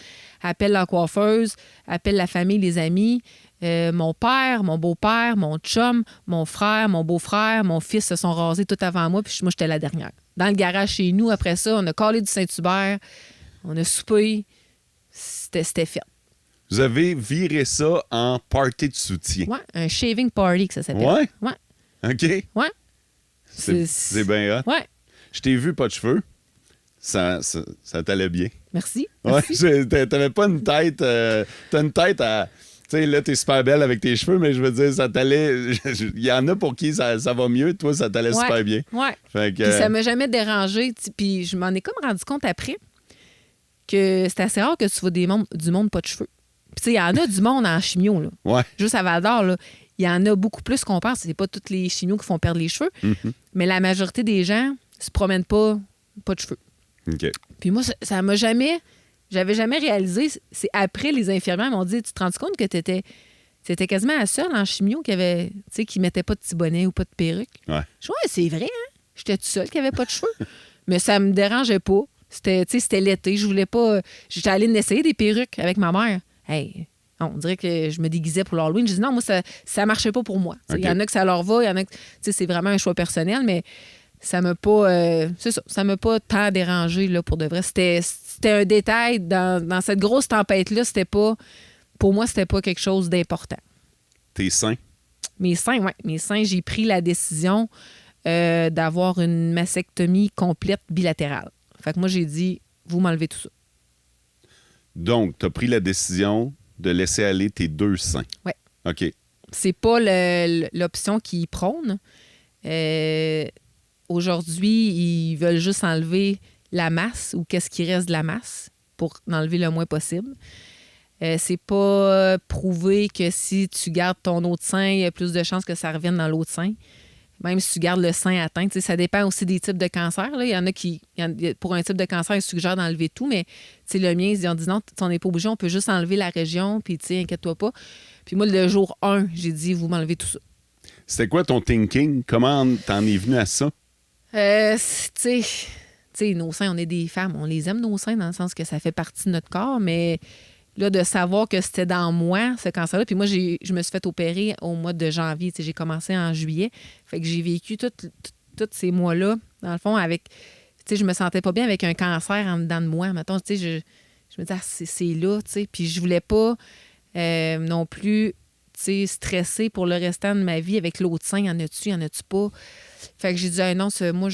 Appelle la coiffeuse, appelle la famille, les amis. Mon père, mon beau-père, mon chum, mon frère, mon beau-frère, mon fils se sont rasés tout avant moi, puis moi, j'étais la dernière. Dans le garage chez nous, après ça, on a collé du Saint-Hubert, on a soupé, c'était fait. Vous avez viré ça en party de soutien. Oui, un shaving party que ça s'appelle. Ouais? Ouais. OK. Ouais. C'est bien hot. Ouais. Je t'ai vu, pas de cheveux. Ça t'allait bien. Merci. Ouais, t'avais pas une tête... t'as une tête à... Tu sais, là, t'es super belle avec tes cheveux, mais je veux dire, ça t'allait... Il y en a pour qui ça va mieux. Toi, ça t'allait super bien. Oui. Fait que, puis ça m'a jamais dérangé. Puis je m'en ai comme rendu compte après que c'est assez rare que tu vois du monde pas de cheveux. Puis tu sais, il y en a du monde en chimio, là. Ouais. Juste à Val-d'Or, là. Il y en a beaucoup plus qu'on pense. C'est pas toutes les chimios qui font perdre les cheveux. Mm-hmm. Mais la majorité des gens se promènent pas de cheveux. OK. Puis moi, ça m'a jamais... J'avais jamais réalisé. C'est après, les infirmières m'ont dit, tu te rends compte que t'étais quasiment la seule en chimio qui avait, tu sais, qui mettait pas de petit bonnet ou pas de perruque. Ouais. Je dis, ouais, c'est vrai, hein? J'étais toute seule qui avait pas de cheveux. Mais ça me dérangeait pas. C'était l'été. Je voulais pas... J'étais allée essayer des perruques avec ma mère. Hey, on dirait que je me déguisais pour l'Halloween. Je dis non, moi, ça marchait pas pour moi. Il y en a que ça leur va, il y en a que... C'est vraiment un choix personnel, mais ça m'a pas... c'est ça, ça m'a pas tant dérangé, là, pour de vrai. C'était un détail. Dans cette grosse tempête-là, c'était pas... Pour moi, c'était pas quelque chose d'important. Tes seins? Mes seins, oui. Mes seins, j'ai pris la décision d'avoir une mastectomie complète bilatérale. Fait que moi, j'ai dit, vous m'enlevez tout ça. Donc, tu as pris la décision de laisser aller tes 2 seins. Oui. OK. C'est pas l'option qu'ils prônent. Aujourd'hui, ils veulent juste enlever la masse ou qu'est-ce qui reste de la masse pour enlever le moins possible. C'est pas prouvé que si tu gardes ton autre sein, il y a plus de chances que ça revienne dans l'autre sein. Même si tu gardes le sein atteint. Ça dépend aussi des types de cancers. Là. Il y en a qui, pour un type de cancer, ils suggèrent d'enlever tout, mais le mien, ils ont dit non, on n'est pas obligé, on peut juste enlever la région, puis inquiète-toi pas. Puis moi, le jour 1, j'ai dit, vous m'enlevez tout ça. C'était quoi ton thinking? Comment t'en es venu à ça? Tu sais, nos seins, on est des femmes, on les aime, nos seins, dans le sens que ça fait partie de notre corps, mais là, de savoir que c'était dans moi, ce cancer-là. Puis moi, je me suis fait opérer au mois de janvier. J'ai commencé en juillet. Fait que j'ai vécu tous ces mois-là, dans le fond, avec... je me sentais pas bien avec un cancer en dedans de moi. Mettons, je me disais, c'est là, tu sais. Puis je voulais pas non plus, stresser pour le restant de ma vie avec l'autre sein. Y en a-tu pas? Fait que j'ai dit, non, moi,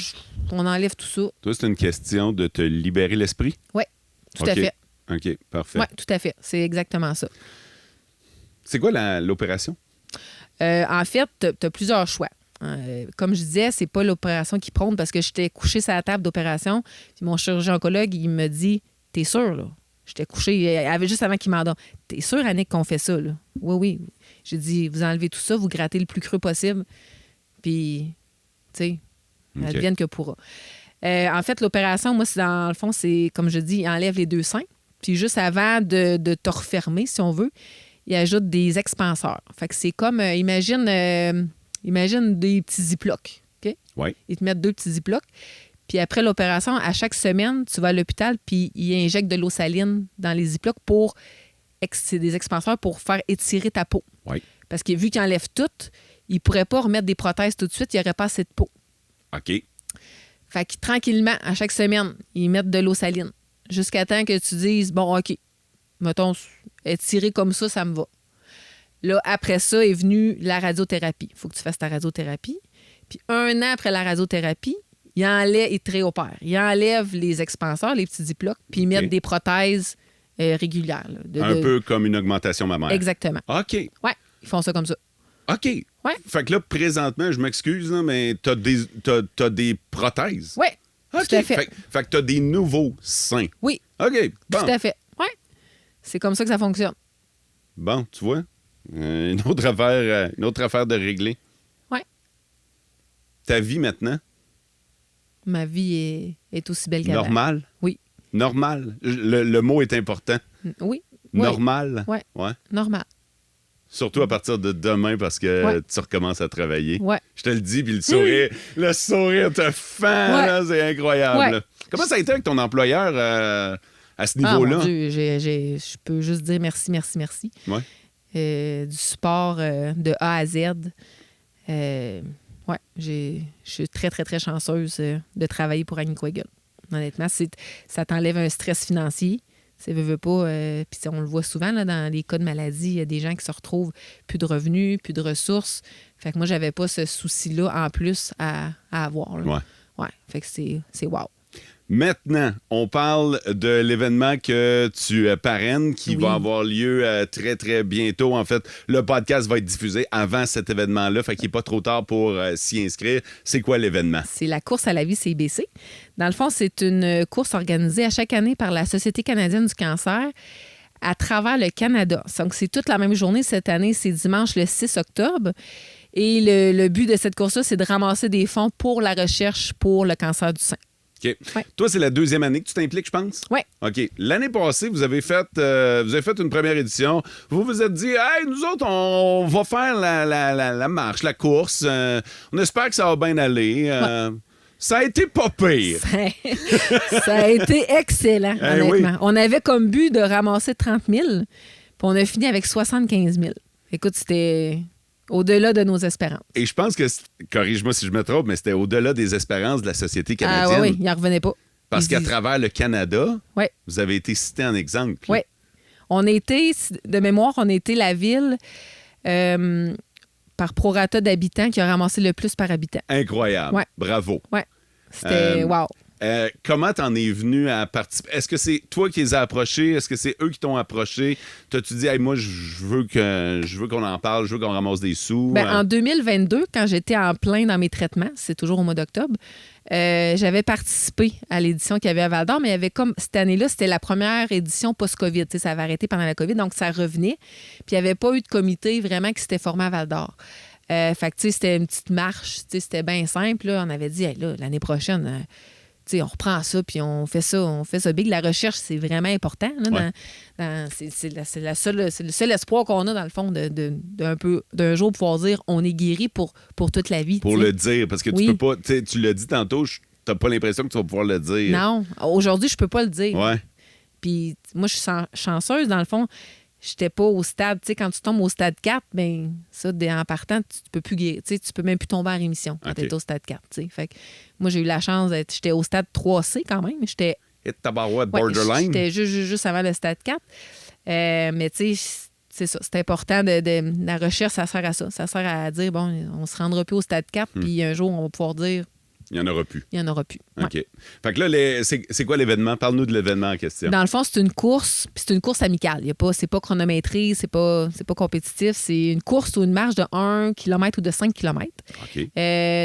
on enlève tout ça. Toi, c'est une question de te libérer l'esprit? Oui, tout à fait. OK, parfait. Oui, tout à fait. C'est exactement ça. C'est quoi l'opération? En fait, tu as plusieurs choix. Comme je disais, c'est pas l'opération qui prône parce que j'étais couchée sur la table d'opération. Puis mon chirurgien-oncologue, il me dit, t'es sûr, là? J'étais couchée, juste avant qu'il m'en donne. T'es sûr, Annick, qu'on fait ça, là? Oui. J'ai dit, vous enlevez tout ça, vous grattez le plus creux possible. Puis, tu sais, advienne que pourra. En fait, l'opération, moi, dans le fond, c'est, comme je dis, il enlève les 2 seins. Puis juste avant de te refermer, si on veut, il ajoute des expanseurs. Fait que c'est comme, imagine des petits ziplocs. OK? Oui. Ils te mettent 2 petits ziplocs. Puis après l'opération, à chaque semaine, tu vas à l'hôpital, puis ils injectent de l'eau saline dans les ziplocs c'est des expanseurs pour faire étirer ta peau. Oui. Parce que vu qu'ils enlèvent tout, ils ne pourraient pas remettre des prothèses tout de suite, il n'y aurait pas assez de peau. OK. Fait que tranquillement, à chaque semaine, ils mettent de l'eau saline. Jusqu'à temps que tu dises, bon, OK, mettons, étirer comme ça me va. Là, après ça est venue la radiothérapie. Il faut que tu fasses ta radiothérapie. Puis 1 an après la radiothérapie, ils te réopèrent. Ils enlèvent les expanseurs, les petits ziplocs, puis ils mettent des prothèses régulières. Là, un peu comme une augmentation mammaire. Exactement. OK. Ouais, ils font ça comme ça. OK. Ouais. Fait que là, présentement, je m'excuse, là, mais t'as des prothèses. Oui, OK. tout à fait. Fait que t'as des nouveaux seins. Oui, OK. Bon. tout à fait. Oui, c'est comme ça que ça fonctionne. Bon, tu vois, une autre affaire de régler. Oui. Ta vie maintenant? Ma vie est aussi belle qu'avant. Normale? Oui. Normal. Le mot est important. Oui. Normal? Oui. Ouais. Normal. Surtout à partir de demain parce que tu recommences à travailler. Ouais. Je te le dis, puis le sourire te fend, là, c'est incroyable. Ouais. Comment ça a été avec ton employeur à ce Ah, niveau-là? mon Dieu, je peux juste dire merci. Ouais. Du support de A à Z. Je suis très, très, très chanceuse de travailler pour Annick Weigel. Honnêtement, ça t'enlève un stress financier. Ça veut pas. Puis on le voit souvent là, dans les cas de maladie, il y a des gens qui se retrouvent plus de revenus, plus de ressources. Fait que moi, j'avais pas ce souci-là en plus à avoir. Là. Ouais. Fait que c'est wow. Maintenant, on parle de l'événement que tu parraines qui Oui. va avoir lieu très, très bientôt. En fait, le podcast va être diffusé avant cet événement-là, fait qu'il n'est pas trop tard pour s'y inscrire. C'est quoi l'événement? C'est la course à la vie CIBC. Dans le fond, c'est une course organisée à chaque année par la Société canadienne du cancer à travers le Canada. Donc, c'est toute la même journée cette année. C'est dimanche le 6 octobre. Et le but de cette course-là, c'est de ramasser des fonds pour la recherche pour le cancer du sein. OK. Ouais. Toi, c'est la deuxième année que tu t'impliques, je pense? Oui. OK. L'année passée, vous avez fait une première édition. Vous vous êtes dit, hey, nous autres, on va faire la marche, la course. On espère que ça va bien aller. Ça a été pas pire. Ça a été excellent, Eh honnêtement. oui. On avait comme but de ramasser 30 000, puis on a fini avec 75 000. Écoute, c'était au-delà de nos espérances. Et je pense que, corrige-moi si je me trompe, mais c'était au-delà des espérances de la société Ah canadienne. oui, il n'en revenait pas. Parce Ils qu'à disent- travers le Canada, Ouais. vous avez été cité en exemple. Oui. On était, de mémoire, on était la ville par prorata d'habitants qui a ramassé le plus par habitant. Incroyable. Ouais. Bravo. Oui. C'était wow. Comment t'en es venu à participer? Est-ce que c'est toi qui les as approchés? Est-ce que c'est eux qui t'ont approché? T'as-tu dit, hey, moi, je veux qu'on en parle, je veux qu'on ramasse des sous? En 2022, quand j'étais en plein dans mes traitements, c'est toujours au mois d'octobre, j'avais participé à l'édition qu'il y avait à Val-d'Or, mais il y avait comme cette année-là, c'était la première édition post-COVID. Tu sais, ça avait arrêté pendant la COVID, donc ça revenait. Puis il n'y avait pas eu de comité vraiment qui s'était formé à Val-d'Or. Fait que, tu sais, c'était une petite marche, tu sais, c'était bien simple. Là. On avait dit, hey, là, l'année prochaine, tu sais, on reprend ça, puis on fait ça big. La recherche, c'est vraiment important. Là, c'est le seul espoir qu'on a, dans le fond, d'un jour pouvoir dire on est guéri pour toute la vie. Pour tu sais. le dire, parce que tu Oui. peux pas, tu l'as dit tantôt, t'as pas l'impression que tu vas pouvoir le dire. Non, aujourd'hui, je peux pas le dire. Ouais. Puis moi, je suis chanceuse, dans le fond. J'étais pas au stade. Tu sais, quand tu tombes au stade 4, ben ça, en partant, tu peux plus guérir. Tu sais, tu peux même plus tomber en rémission quand OK. tu es au stade 4. Tu sais. Fait que moi, j'ai eu la chance d'être. J'étais au stade 3C quand même. J'étais Et tabarouette, ouais, borderline. J'étais juste avant le stade 4. Mais tu sais, c'est ça. C'est important. La recherche, ça sert à ça. Ça sert à dire, bon, on se rendra plus au stade 4, puis un jour, on va pouvoir dire, Il n'y en aura plus. il n'y en aura plus. Ouais. OK. Fait que là, c'est quoi l'événement? Parle-nous de l'événement en question. Dans le fond, c'est une course, puis c'est une course amicale. C'est pas chronométré, c'est pas compétitif. C'est une course ou une marche de 1 km ou de 5 km. OK.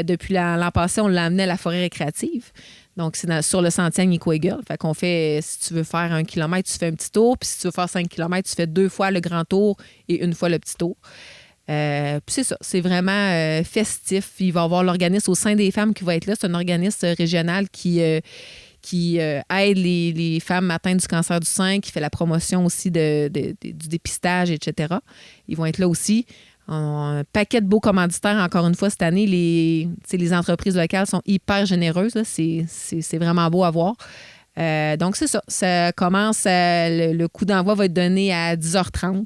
Depuis l'an passé, on l'a amené à la forêt récréative. Donc, c'est sur le sentier Agnico-Eagle. Fait qu'on fait, si tu veux faire 1 km, tu fais un petit tour. Puis si tu veux faire 5 km, tu fais 2 fois le grand tour et 1 fois le petit tour. Puis c'est ça, c'est vraiment festif. Il va y avoir l'organisme au sein des femmes qui va être là. C'est un organisme régional qui aide les femmes atteintes du cancer du sein, qui fait la promotion aussi du dépistage, etc. Ils vont être là aussi. Un paquet de beaux commanditaires, encore une fois, cette année. Les entreprises locales sont hyper généreuses. Là. C'est vraiment beau à voir. Donc, c'est ça. Ça commence, le coup d'envoi va être donné à 10h30.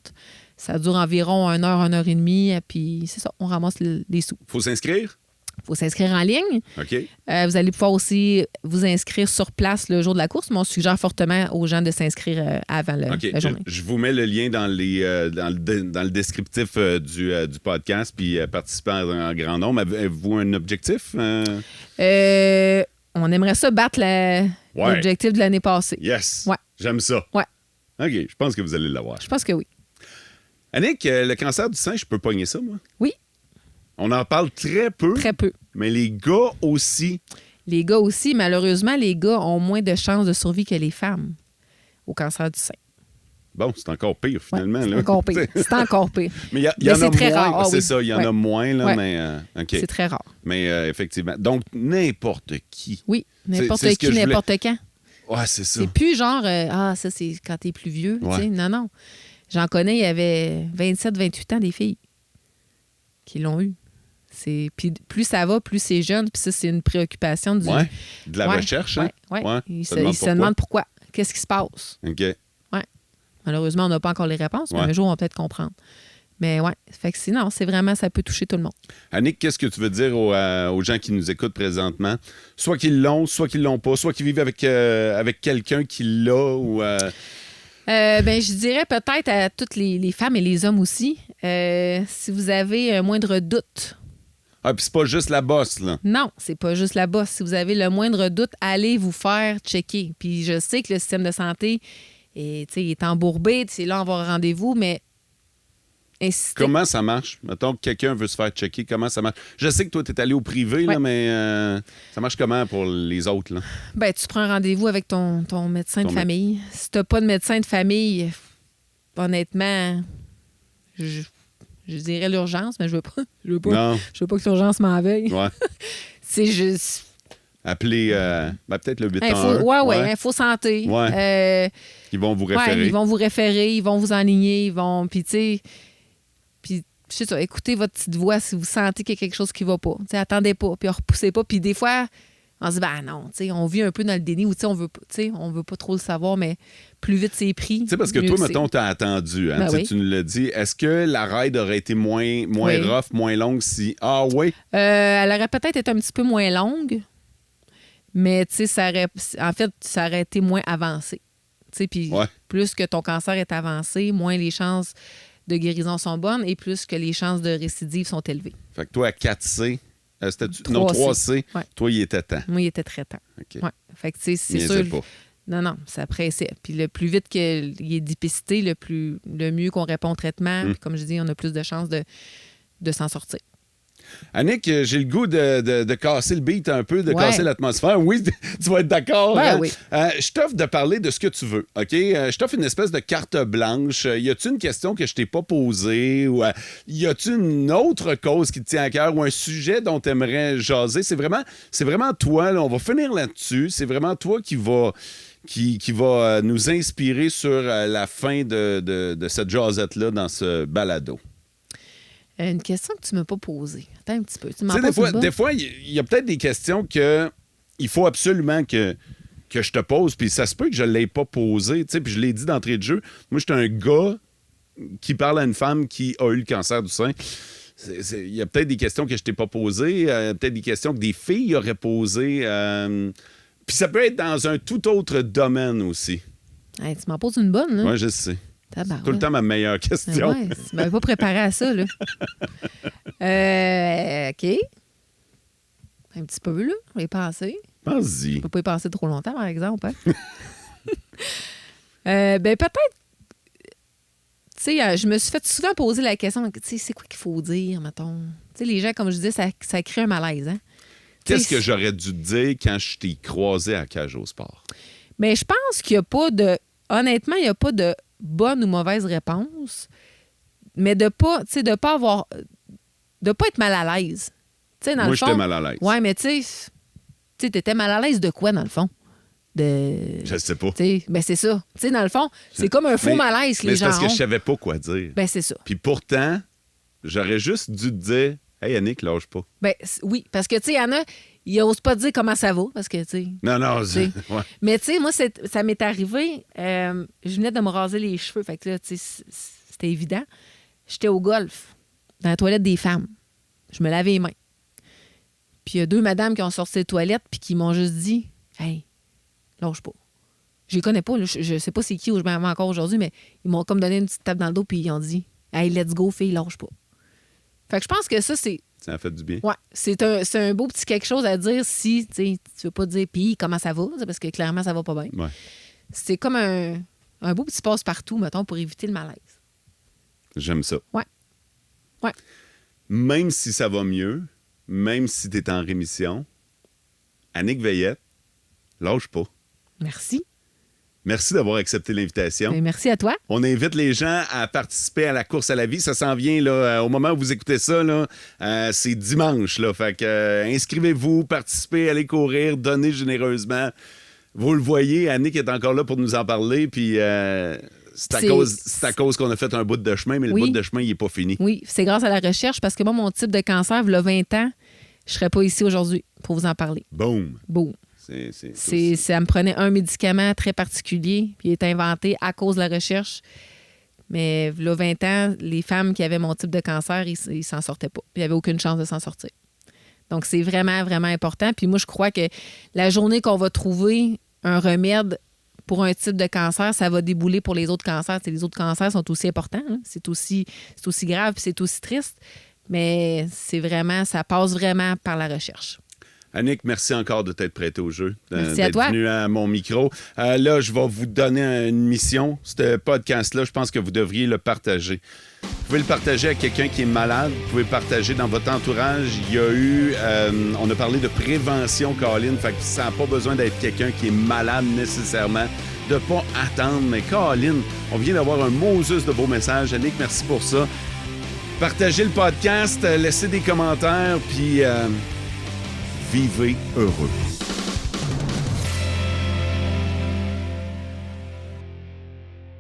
Ça dure environ 1 heure, 1 heure et demie. Puis, c'est ça, on ramasse les sous. Faut s'inscrire? Il faut s'inscrire en ligne. OK. Vous allez pouvoir aussi vous inscrire sur place le jour de la course, mais on suggère fortement aux gens de s'inscrire avant OK. la journée. Je vous mets le lien dans le descriptif du podcast, puis participez en grand nombre. Avez-vous un objectif? On aimerait ça battre l'objectif de l'année passée. Yes. Ouais. J'aime ça. Ouais. OK. Je pense que vous allez l'avoir. Je pense que oui. Annick, le cancer du sein, je peux pogner ça, moi? Oui, On en parle très peu, très peu. mais les gars aussi. Les gars aussi, malheureusement, les gars ont moins de chances de survie que les femmes au cancer du sein. Bon, c'est encore pire, finalement. Ouais, c'est là. encore pire. C'est encore pire. Mais il y Mais en c'est a très moins. rare. Ah c'est oui. ça, il y en Ouais. a moins, là, Ouais. mais... OK. C'est très rare. Mais effectivement. Donc, n'importe qui. Oui, n'importe c'est ce que qui, je voulais- n'importe quand. Ouais, c'est ça. C'est plus genre, ça, c'est quand t'es plus vieux. Ouais. tu sais. Non. J'en connais, il y avait 27, 28 ans des filles qui l'ont eu. Puis plus ça va, plus c'est jeune. Puis ça, c'est une préoccupation du... Ouais. De la Ouais, recherche, hein? ouais. Ouais. Ils Ça se demande demandent pourquoi. Qu'est-ce qui se passe? OK. Malheureusement, on n'a pas encore les réponses, mais Ouais. un jour, on va peut-être comprendre. Mais ouais, fait que sinon, c'est vraiment, ça peut toucher tout le monde. Annick, qu'est-ce que tu veux dire aux gens qui nous écoutent présentement? Soit qu'ils l'ont, soit qu'ils l'ont pas, soit qu'ils vivent avec quelqu'un qui l'a ou... Je dirais peut-être à toutes les femmes et les hommes aussi, si vous avez un moindre doute. Ah, puis c'est pas juste la bosse, là. Non, c'est pas juste la bosse. Si vous avez le moindre doute, allez vous faire checker. Puis je sais que le système de santé est embourbé, c'est là, on va au rendez-vous, mais insistez. Comment ça marche? Mettons que quelqu'un veut se faire checker, comment ça marche? Je sais que toi, tu es allé au privé, là, Ouais. mais ça marche comment pour les autres, là? Ben, tu prends un rendez-vous avec ton médecin Ton de famille. Si tu n'as pas de médecin de famille, honnêtement, je dirais l'urgence, mais je veux pas. Je veux pas Non. que l'urgence m'en veuille. Ouais. C'est juste. Appelez peut-être le 811. Info santé. Ouais. Ils vont vous référer. Ouais, ils vont vous référer, ils vont vous enligner, ils vont... Puis, tu sais... Puis, je sais ça, écoutez votre petite voix si vous sentez qu'il y a quelque chose qui va pas. T'sais, attendez pas, puis repoussez pas. Puis des fois, on se dit, non, on vit un peu dans le déni ou on veut pas trop le savoir, mais plus vite c'est pris. Tu sais, parce que toi, mettons, t'as attendu, hein, oui. Tu nous l'as dit. Est-ce que la ride aurait été moins rough, moins longue si... Ah oui? Elle aurait peut-être été un petit peu moins longue, mais tu sais, ça aurait été moins avancé. Puis plus que ton cancer est avancé, moins les chances de guérison sont bonnes et plus que les chances de récidive sont élevées. Fait que toi, à 4C, 3C, ouais. Toi, il était temps. Moi, il était très temps. Okay. Ouais. Fait que, c'est sûr. Non, ça pressait. Puis le plus vite qu'il est dépisté, le mieux qu'on répond au traitement. Puis comme je dis, on a plus de chances de s'en sortir. Annick, j'ai le goût de casser le beat un peu, de casser l'atmosphère. Oui, tu vas être d'accord. Ouais, hein? Oui. Je t'offre de parler de ce que tu veux, OK? Je t'offre une espèce de carte blanche. Y a-tu une question que je t'ai pas posée? Ou y a-tu une autre cause qui te tient à cœur ou un sujet dont tu aimerais jaser? C'est vraiment toi, là, on va finir là-dessus. C'est vraiment toi qui va nous inspirer sur la fin de cette jasette-là dans ce balado. Une question que tu ne m'as pas posée. Attends un petit peu. Des fois, il y a peut-être des questions que il faut absolument que je te pose, puis ça se peut que je ne l'ai pas posée. Puis je l'ai dit d'entrée de jeu. Moi, je suis un gars qui parle à une femme qui a eu le cancer du sein. Il y a peut-être des questions que je t'ai pas posées, peut-être des questions que des filles auraient posées. Puis ça peut être dans un tout autre domaine aussi. Hey, tu m'en poses une bonne, là. Oui, je sais. C'est tout le temps ma meilleure question. Ouais, tu m'avais pas préparé à ça, là. OK. Un petit peu, là. Je vais y penser. Pense-y. Je peux pas y penser trop longtemps, par exemple. Hein? Peut-être... Tu sais, je me suis fait souvent poser la question, tu sais, c'est quoi qu'il faut dire, mettons? Tu sais, les gens, comme je disais, ça crée un malaise, hein? Qu'est-ce que j'aurais dû te dire quand je t'ai croisé à Cage au Sport? Mais je pense qu'il n'y a pas de... Honnêtement, il n'y a pas de bonne ou mauvaise réponse, mais de pas avoir... de pas être mal à l'aise. Moi, j'étais mal à l'aise. Oui, mais tu sais, t'étais mal à l'aise de quoi, dans le fond? Je sais pas. Ben c'est ça. Tu sais, dans le fond, c'est comme un faux malaise que les gens ont. Mais c'est parce que je savais pas quoi dire. Ben c'est ça. Puis pourtant, j'aurais juste dû te dire « Hey, Annick, lâche pas. » Ben oui, parce que, tu sais, il y en a, ils n'osent pas dire comment ça va, parce que, tu sais... Non, ouais. Mais, tu sais, moi, ça m'est arrivé, je venais de me raser les cheveux, fait que là, tu sais, c'était évident. J'étais au golf, dans la toilette des femmes. Je me lavais les mains. Puis il y a 2 madames qui ont sorti des toilettes puis qui m'ont juste dit « Hey, lâche pas. » Je les connais pas, là, je sais pas c'est qui ou je m'en encore aujourd'hui, mais ils m'ont comme donné une petite tape dans le dos puis ils ont dit « Hey, let's go, fille, lâche pas. » Fait que je pense que ça, c'est... Ça a fait du bien. Ouais, c'est un beau petit quelque chose à dire si, tu sais, tu veux pas dire « Puis, comment ça va? » Parce que clairement, ça va pas bien. Ouais. C'est comme un beau petit passe-partout, mettons, pour éviter le malaise. J'aime ça. Ouais. Même si ça va mieux, même si tu es en rémission, Annick Veillette, lâche pas. Merci. Merci d'avoir accepté l'invitation. Et merci à toi. On invite les gens à participer à la course à la vie. Ça s'en vient là, au moment où vous écoutez ça. Là, c'est dimanche. Là, fait que, inscrivez-vous, participez, allez courir, donnez généreusement. Vous le voyez, Annick est encore là pour nous en parler. Puis c'est à cause qu'on a fait un bout de chemin, mais le bout de chemin, il n'est pas fini. Oui, c'est grâce à la recherche parce que moi, mon type de cancer, il y a 20 ans, je ne serais pas ici aujourd'hui pour vous en parler. Boum. Ça me prenait un médicament très particulier, puis il est inventé à cause de la recherche. Mais là, 20 ans, les femmes qui avaient mon type de cancer, ils s'en sortaient pas. Ils n'avaient aucune chance de s'en sortir. Donc, c'est vraiment, vraiment important. Puis moi, je crois que la journée qu'on va trouver un remède pour un type de cancer, ça va débouler pour les autres cancers. T'sais, les autres cancers sont aussi importants. Hein? C'est aussi grave, puis c'est aussi triste. Mais ça passe vraiment par la recherche. Annick, merci encore de t'être prêtée au jeu. Merci à toi. D'être venue à mon micro. Là, je vais vous donner une mission. Ce podcast-là, je pense que vous devriez le partager. Vous pouvez le partager à quelqu'un qui est malade. Vous pouvez le partager dans votre entourage. Il y a eu... on a parlé de prévention, Colin. Fait que ça n'a pas besoin d'être quelqu'un qui est malade nécessairement. De ne pas attendre. Mais Colin, on vient d'avoir un Moses de beaux messages. Annick, merci pour ça. Partagez le podcast. Laissez des commentaires. Puis... vivez heureux.